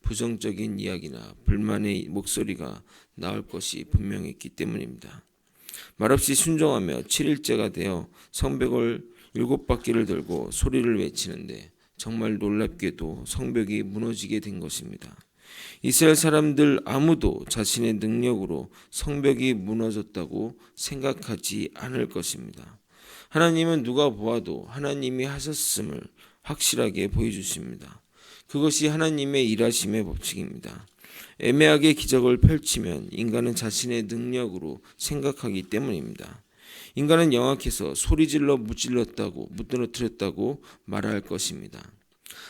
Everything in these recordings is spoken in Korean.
부정적인 이야기나 불만의 목소리가 나올 것이 분명했기 때문입니다. 말없이 순종하며 7일째가 되어 성벽을 7바퀴를 들고 소리를 외치는데 정말 놀랍게도 성벽이 무너지게 된 것입니다. 이스라엘 사람들 아무도 자신의 능력으로 성벽이 무너졌다고 생각하지 않을 것입니다. 하나님은 누가 보아도 하나님이 하셨음을 확실하게 보여주십니다. 그것이 하나님의 일하심의 법칙입니다. 애매하게 기적을 펼치면 인간은 자신의 능력으로 생각하기 때문입니다. 인간은 영악해서 소리질러 무너뜨렸다고 말할 것입니다.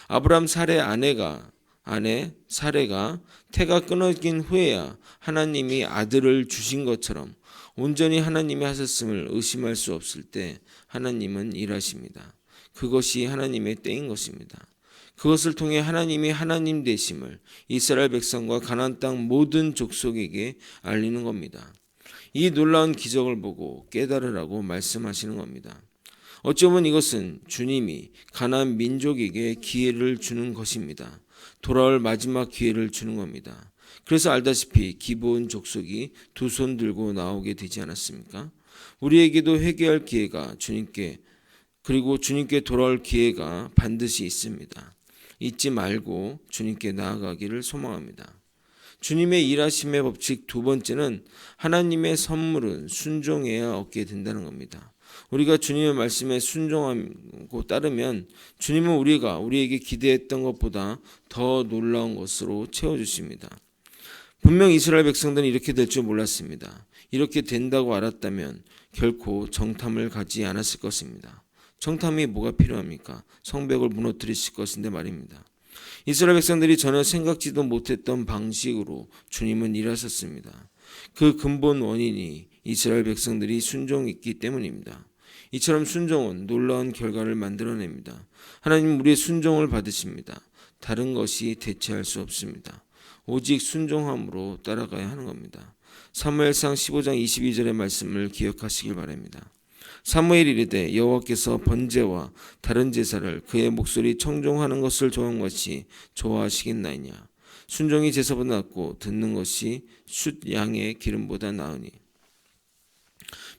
아브라함 아내 사레가 태가 끊어진 후에야 하나님이 아들을 주신 것처럼 온전히 하나님이 하셨음을 의심할 수 없을 때 하나님은 일하십니다. 그것이 하나님의 때인 것입니다. 그것을 통해 하나님이 하나님 되심을 이스라엘 백성과 가나안 땅 모든 족속에게 알리는 겁니다. 이 놀라운 기적을 보고 깨달으라고 말씀하시는 겁니다. 어쩌면 이것은 주님이 가나안 민족에게 기회를 주는 것입니다. 돌아올 마지막 기회를 주는 겁니다. 그래서 알다시피 기브온 족속이 두 손 들고 나오게 되지 않았습니까? 우리에게도 회개할 기회가 그리고 주님께 돌아올 기회가 반드시 있습니다. 잊지 말고 주님께 나아가기를 소망합니다. 주님의 일하심의 법칙 두 번째는 하나님의 선물은 순종해야 얻게 된다는 겁니다. 우리가 주님의 말씀에 순종하고 따르면 주님은 우리에게 기대했던 것보다 더 놀라운 것으로 채워주십니다. 분명 이스라엘 백성들은 이렇게 될 줄 몰랐습니다. 이렇게 된다고 알았다면 결코 정탐을 가지 않았을 것입니다. 정탐이 뭐가 필요합니까? 성벽을 무너뜨리실 것인데 말입니다. 이스라엘 백성들이 전혀 생각지도 못했던 방식으로 주님은 일하셨습니다. 그 근본 원인이 이스라엘 백성들이 순종했기 때문입니다. 이처럼 순종은 놀라운 결과를 만들어냅니다. 하나님은 우리의 순종을 받으십니다. 다른 것이 대체할 수 없습니다. 오직 순종함으로 따라가야 하는 겁니다. 사무엘상 15장 22절의 말씀을 기억하시길 바랍니다. 사무엘이 이르되 여호와께서 번제와 다른 제사를 그의 목소리 청종하는 것을 좋아한 것이 좋아하시겠나이냐. 순종이 제사보다 낫고 듣는 것이 숫 양의 기름보다 나으니.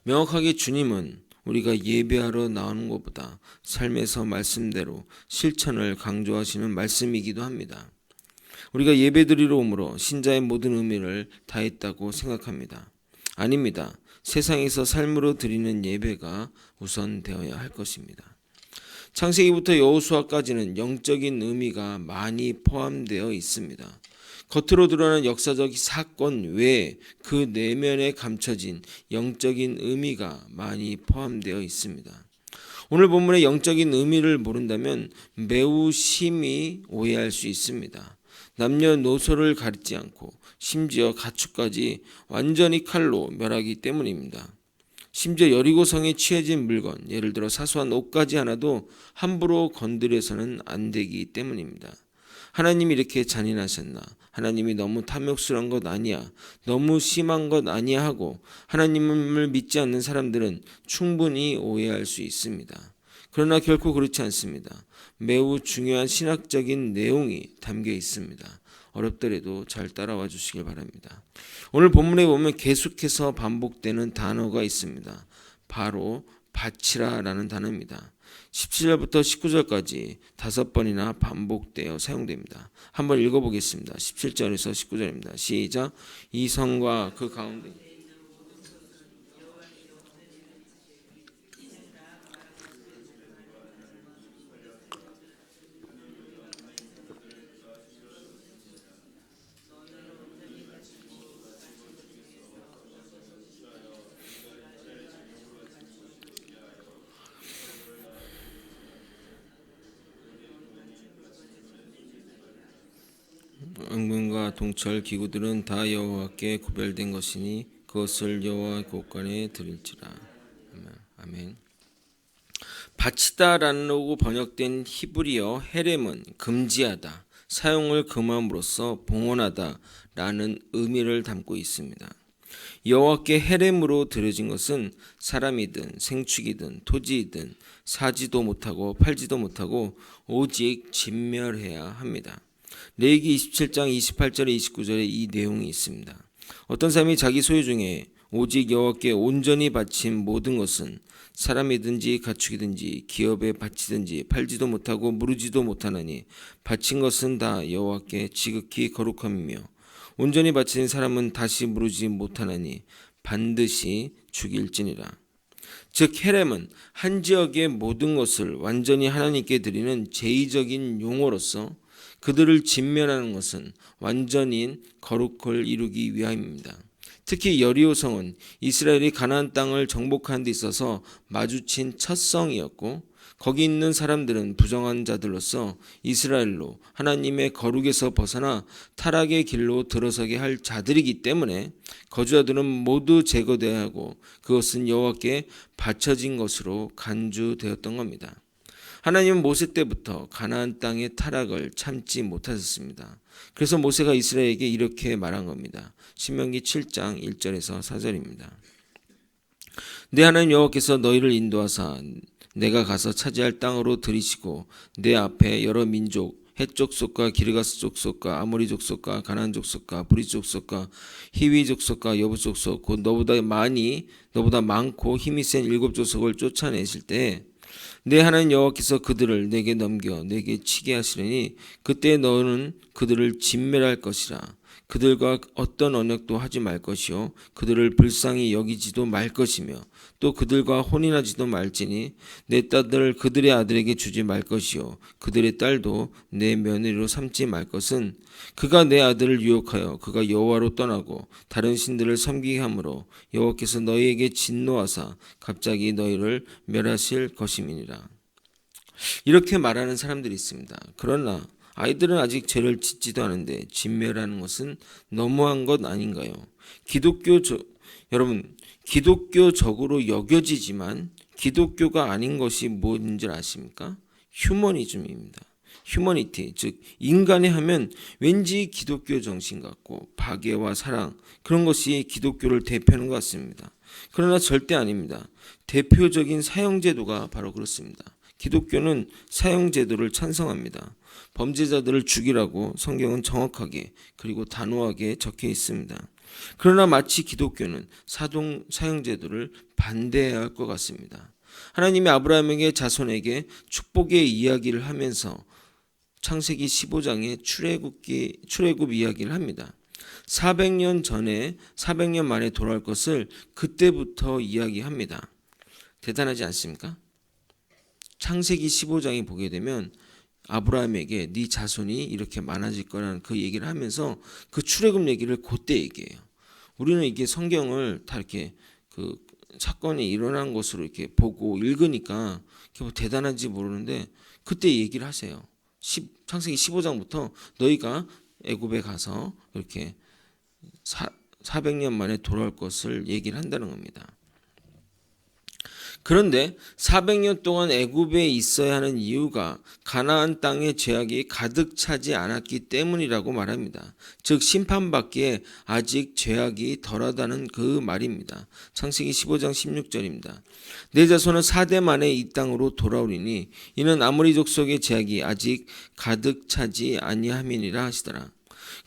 명확하게 주님은 우리가 예배하러 나오는 것보다 삶에서 말씀대로 실천을 강조하시는 말씀이기도 합니다. 우리가 예배드리러 오므로 신자의 모든 의미를 다했다고 생각합니다. 아닙니다. 세상에서 삶으로 드리는 예배가 우선되어야 할 것입니다. 창세기부터 여호수아까지는 영적인 의미가 많이 포함되어 있습니다. 겉으로 드러나는 역사적 사건 외에 그 내면에 감춰진 영적인 의미가 많이 포함되어 있습니다. 오늘 본문의 영적인 의미를 모른다면 매우 심히 오해할 수 있습니다. 남녀노소를 가리지 않고 심지어 가축까지 완전히 칼로 멸하기 때문입니다. 심지어 여리고성에 취해진 물건, 예를 들어 사소한 옷까지 하나도 함부로 건드려서는 안 되기 때문입니다. 하나님이 이렇게 잔인하셨나? 하나님이 너무 탐욕스러운 것 아니야? 너무 심한 것 아니야? 하고 하나님을 믿지 않는 사람들은 충분히 오해할 수 있습니다. 그러나 결코 그렇지 않습니다. 매우 중요한 신학적인 내용이 담겨 있습니다. 어렵더라도 잘 따라와 주시길 바랍니다. 오늘 본문에 보면 계속해서 반복되는 단어가 있습니다. 바로 바치라라는 단어입니다. 17절부터 19절까지 5번이나 반복되어 사용됩니다. 한번 읽어보겠습니다. 17절에서 19절입니다. 시작. 이 성과 그 가운데 은근과 동철 기구들은 다 여호와께 구별된 것이니 그것을 여호와 곳간에 드릴지라. 아멘. 바치다라고 번역된 히브리어 헤렘은 금지하다, 사용을 금함으로써 봉헌하다라는 의미를 담고 있습니다. 여호와께 헤렘으로 드려진 것은 사람이든 생축이든 토지이든 사지도 못하고 팔지도 못하고 오직 진멸해야 합니다. 레위기 27장 28절에 29절에 이 내용이 있습니다. 어떤 사람이 자기 소유 중에 오직 여호와께 온전히 바친 모든 것은 사람이든지 가축이든지 기업에 바치든지 팔지도 못하고 무르지도 못하나니 바친 것은 다 여호와께 지극히 거룩함이며 온전히 바친 사람은 다시 무르지 못하나니 반드시 죽일지니라. 즉 헤렘은 한 지역의 모든 것을 완전히 하나님께 드리는 제의적인 용어로서 그들을 진멸하는 것은 완전인 거룩을 이루기 위함입니다. 특히 여리고성은 이스라엘이 가나안 땅을 정복하는 데 있어서 마주친 첫 성이었고 거기 있는 사람들은 부정한 자들로서 이스라엘로 하나님의 거룩에서 벗어나 타락의 길로 들어서게 할 자들이기 때문에 거주자들은 모두 제거되어야 하고 그것은 여호와께 바쳐진 것으로 간주되었던 겁니다. 하나님은 모세 때부터 가나안 땅의 타락을 참지 못하셨습니다. 그래서 모세가 이스라엘에게 이렇게 말한 겁니다. 신명기 7장 1절에서 4절입니다. 내 하나님 여호와께서 너희를 인도하사 내가 가서 차지할 땅으로 들이시고 내 앞에 여러 민족 헷 족속과 기르가스 족속과 아모리 족속과 가나안 족속과 브리 족속과 히위 족속과 여부 족속 곧 너보다 많고 힘이 센 7족속을 쫓아내실 때 내 하나님 여호와께서 그들을 내게 넘겨 내게 치게 하시려니 그때 너는 그들을 진멸할 것이라. 그들과 어떤 언약도 하지 말 것이요 그들을 불쌍히 여기지도 말 것이며 또 그들과 혼인하지도 말지니 내 딸들을 그들의 아들에게 주지 말 것이요 그들의 딸도 내 며느리로 삼지 말 것은 그가 내 아들을 유혹하여 그가 여호와로 떠나고 다른 신들을 섬기게 하므로 여호와께서 너희에게 진노하사 갑자기 너희를 멸하실 것임이니라. 이렇게 말하는 사람들이 있습니다. 그러나 아이들은 아직 죄를 짓지도 않은데 진멸하는 것은 너무한 것 아닌가요? 여러분 기독교적으로 여겨지지만 기독교가 아닌 것이 뭔 줄 아십니까? 휴머니즘입니다. 휴머니티, 즉 인간이 하면 왠지 기독교 정신 같고 박애와 사랑 그런 것이 기독교를 대표하는 것 같습니다. 그러나 절대 아닙니다. 대표적인 사형제도가 바로 그렇습니다. 기독교는 사형제도를 찬성합니다. 범죄자들을 죽이라고 성경은 정확하게 그리고 단호하게 적혀 있습니다. 그러나 마치 기독교는 사형제도를 반대해야 할 것 같습니다. 하나님이 아브라함에게 자손에게 축복의 이야기를 하면서 창세기 15장에 출애굽 이야기를 합니다. 400년 만에 돌아올 것을 그때부터 이야기합니다. 대단하지 않습니까? 창세기 15장에 보게 되면 아브라함에게 네 자손이 이렇게 많아질 거라는 그 얘기를 하면서 그 출애굽 얘기를 그때 얘기해요. 우리는 이게 성경을 다 이렇게 그 사건이 일어난 것으로 이렇게 보고 읽으니까 뭐 대단한지 모르는데 그때 얘기를 하세요. 창세기 15장부터 너희가 애굽에 가서 이렇게 400년 만에 돌아올 것을 얘기를 한다는 겁니다. 그런데 400년 동안 애굽에 있어야 하는 이유가 가나안 땅의 죄악이 가득 차지 않았기 때문이라고 말합니다. 즉 심판받기에 아직 죄악이 덜하다는 그 말입니다. 창세기 15장 16절입니다. 내 자손은 4대 만에 이 땅으로 돌아오리니 이는 아모리 족속의 죄악이 아직 가득 차지 아니함이니라 하시더라.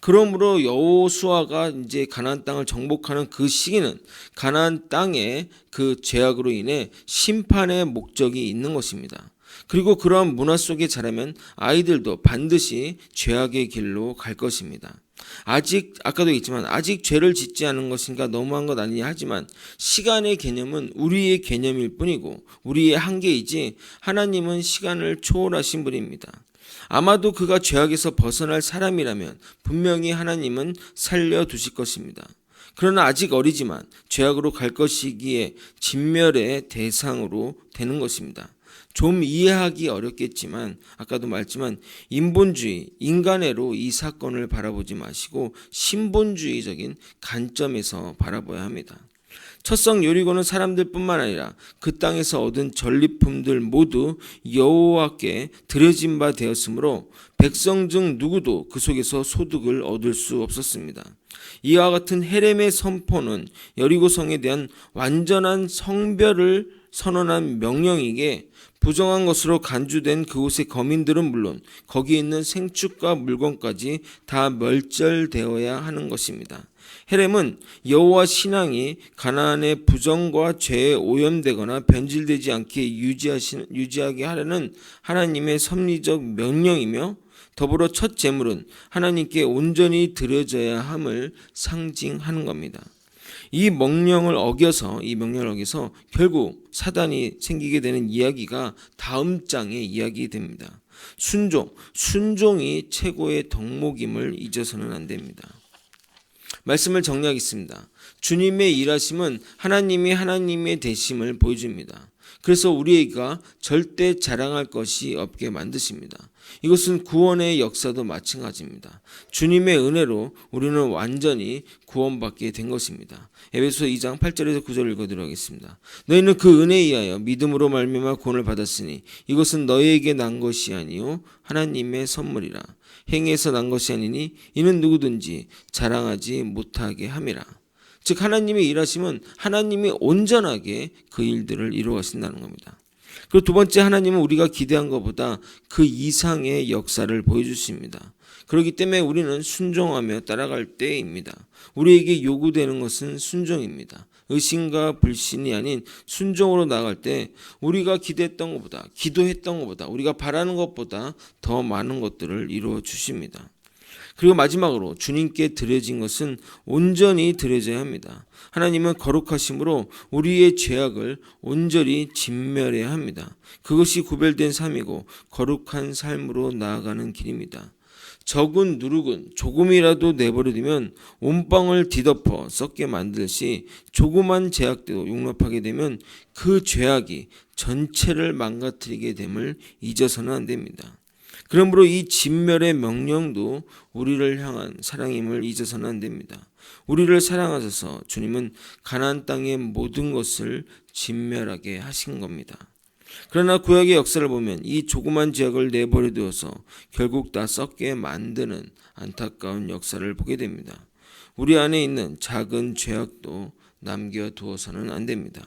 그러므로 여호수아가 이제 가나안 땅을 정복하는 그 시기는 가나안 땅의 그 죄악으로 인해 심판의 목적이 있는 것입니다. 그리고 그러한 문화 속에 자라면 아이들도 반드시 죄악의 길로 갈 것입니다. 아까도 얘기했지만 아직 죄를 짓지 않은 것인가 너무한 것 아니냐 하지만 시간의 개념은 우리의 개념일 뿐이고 우리의 한계이지 하나님은 시간을 초월하신 분입니다. 아마도 그가 죄악에서 벗어날 사람이라면 분명히 하나님은 살려두실 것입니다. 그러나 아직 어리지만 죄악으로 갈 것이기에 진멸의 대상으로 되는 것입니다. 좀 이해하기 어렵겠지만 아까도 말했지만 인본주의, 인간애로 이 사건을 바라보지 마시고 신본주의적인 관점에서 바라봐야 합니다. 첫성 여리고는 사람들뿐만 아니라 그 땅에서 얻은 전리품들 모두 여호와께 드려진 바 되었으므로 백성 중 누구도 그 속에서 소득을 얻을 수 없었습니다. 이와 같은 헤렘의 선포는 여리고성에 대한 완전한 성별을 선언한 명령이기에 부정한 것으로 간주된 그곳의 거민들은 물론 거기에 있는 생축과 물건까지 다 멸절되어야 하는 것입니다. 헤렘은 여호와 신앙이 가나안의 부정과 죄에 오염되거나 변질되지 않게 유지하게 하려는 하나님의 섭리적 명령이며, 더불어 첫 제물은 하나님께 온전히 드려져야 함을 상징하는 겁니다. 이 명령을 어겨서 결국 사단이 생기게 되는 이야기가 다음 장에 이야기됩니다. 순종이 최고의 덕목임을 잊어서는 안 됩니다. 말씀을 정리하겠습니다. 주님의 일하심은 하나님의 되심을 보여줍니다. 그래서 우리가 절대 자랑할 것이 없게 만드십니다. 이것은 구원의 역사도 마찬가지입니다. 주님의 은혜로 우리는 완전히 구원받게 된 것입니다. 에베소서 2장 8절에서 9절을 읽어드리도록 하겠습니다. 너희는 그 은혜에 의하여 믿음으로 말미암아 구원을 받았으니 이것은 너희에게 난 것이 아니요 하나님의 선물이라. 행위에서 난 것이 아니니 이는 누구든지 자랑하지 못하게 함이라. 즉 하나님의 일하심은 하나님이 온전하게 그 일들을 이루어가신다는 겁니다. 그리고 두 번째, 하나님은 우리가 기대한 것보다 그 이상의 역사를 보여주십니다. 그렇기 때문에 우리는 순종하며 따라갈 때입니다. 우리에게 요구되는 것은 순종입니다. 의심과 불신이 아닌 순종으로 나갈 때 우리가 기도했던 것보다 우리가 바라는 것보다 더 많은 것들을 이루어 주십니다. 그리고 마지막으로 주님께 드려진 것은 온전히 드려져야 합니다. 하나님은 거룩하심으로 우리의 죄악을 온전히 진멸해야 합니다. 그것이 구별된 삶이고 거룩한 삶으로 나아가는 길입니다. 적은 누룩은 조금이라도 내버려두면 온 빵을 뒤덮어 썩게 만들듯이 조그만 죄악도 용납하게 되면 그 죄악이 전체를 망가뜨리게 됨을 잊어서는 안 됩니다. 그러므로 이 진멸의 명령도 우리를 향한 사랑임을 잊어서는 안 됩니다. 우리를 사랑하셔서 주님은 가나안 땅의 모든 것을 진멸하게 하신 겁니다. 그러나 구약의 역사를 보면 이 조그만 죄악을 내버려 두어서 결국 다 썩게 만드는 안타까운 역사를 보게 됩니다. 우리 안에 있는 작은 죄악도 남겨두어서는 안 됩니다.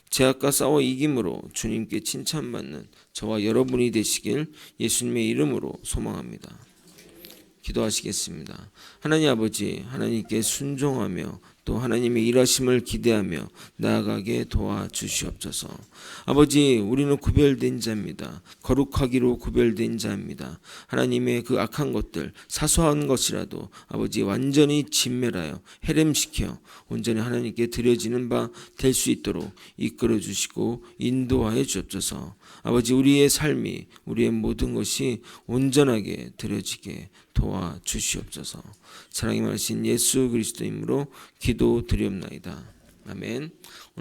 죄악과 싸워 이김으로 주님께 칭찬받는 저와 여러분이 되시길 예수님의 이름으로 소망합니다. 기도하시겠습니다. 하나님 아버지, 하나님께 순종하며 또 하나님의 일하심을 기대하며 나아가게 도와주시옵소서. 아버지, 우리는 구별된 자입니다. 거룩하기로 구별된 자입니다. 하나님의 그 악한 것들, 사소한 것이라도 아버지 완전히 진멸하여 해렘시켜 온전히 하나님께 드려지는 바 될 수 있도록 이끌어 주시고 인도하여 주옵소서. 아버지, 우리의 삶이, 우리의 모든 것이 온전하게 드려지게 도와주시옵소서. 사랑이 많으신 예수 그리스도 이름으로 기도드리옵나이다. 아멘.